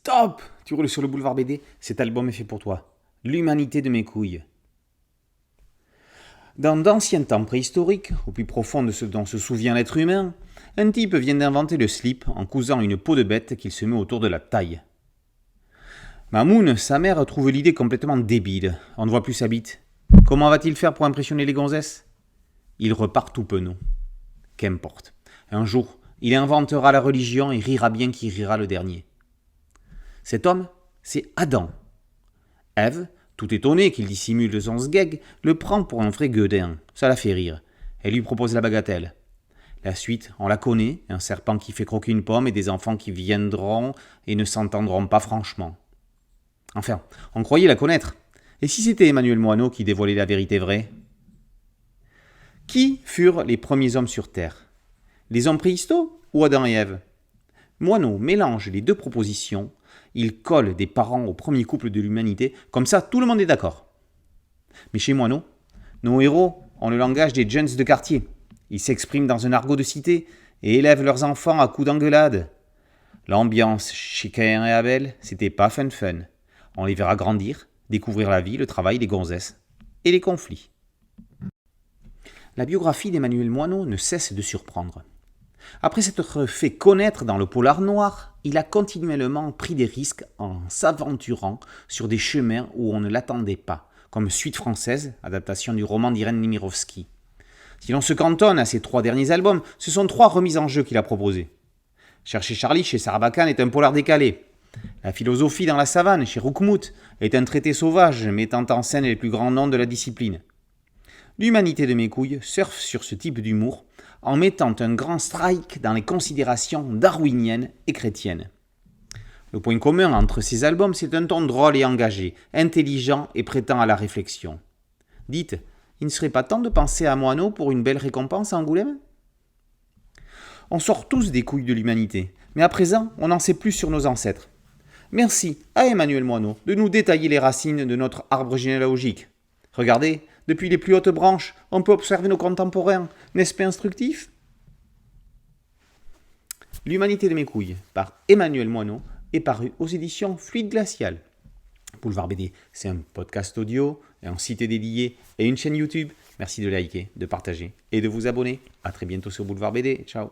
Stop! Tu roules sur le boulevard BD, cet album est fait pour toi. L'humanité de mes couilles. Dans d'anciens temps préhistoriques, au plus profond de ce dont se souvient l'être humain, un type vient d'inventer le slip en cousant une peau de bête qu'il se met autour de la taille. Mamoun, sa mère, trouve l'idée complètement débile. On ne voit plus sa bite. Comment va-t-il faire pour impressionner les gonzesses? Il repart tout penaud. Qu'importe. Un jour, il inventera la religion et rira bien qui rira le dernier. Cet homme, c'est Adam. Ève, tout étonnée qu'il dissimule son sgeg, le prend pour un vrai gueudin. Ça la fait rire. Elle lui propose la bagatelle. La suite, on la connaît, un serpent qui fait croquer une pomme et des enfants qui viendront et ne s'entendront pas franchement. Enfin, on croyait la connaître. Et si c'était Emmanuel Moineau qui dévoilait la vérité vraie? Qui furent les premiers hommes sur Terre? Les hommes préhisto ou Adam et Ève? Moineau mélange les deux propositions. Il colle des parents au premier couple de l'humanité, comme ça tout le monde est d'accord. Mais chez Moineau, nos héros ont le langage des jeunes de quartier. Ils s'expriment dans un argot de cité et élèvent leurs enfants à coups d'engueulade. L'ambiance chez Caïn et Abel, c'était pas fun. On les verra grandir, découvrir la vie, le travail, les gonzesses et les conflits. La biographie d'Emmanuel Moineau ne cesse de surprendre. Après s'être fait connaître dans le polar noir, il a continuellement pris des risques en s'aventurant sur des chemins où on ne l'attendait pas, comme Suite française, adaptation du roman d'Irène Nemirovsky. Si l'on se cantonne à ses 3 derniers albums, ce sont 3 remises en jeu qu'il a proposées. Chercher Charlie chez Sarbacane est un polar décalé. La philosophie dans la savane chez Roukmout est un traité sauvage mettant en scène les plus grands noms de la discipline. L'humanité de mes couilles surfe sur ce type d'humour en mettant un grand strike dans les considérations darwiniennes et chrétiennes. Le point commun entre ces albums, c'est un ton drôle et engagé, intelligent et prêtant à la réflexion. Dites, il ne serait pas temps de penser à Moineau pour une belle récompense à Angoulême? On sort tous des couilles de l'humanité, mais à présent, on n'en sait plus sur nos ancêtres. Merci à Emmanuel Moineau de nous détailler les racines de notre arbre généalogique. Regardez, depuis les plus hautes branches, on peut observer nos contemporains. N'est-ce pas instructif? L'humanité de mes couilles, par Emmanuel Moineau, est paru aux éditions Fluide Glacial. Boulevard BD, c'est un podcast audio, un site dédié et une chaîne YouTube. Merci de liker, de partager et de vous abonner. A très bientôt sur Boulevard BD. Ciao.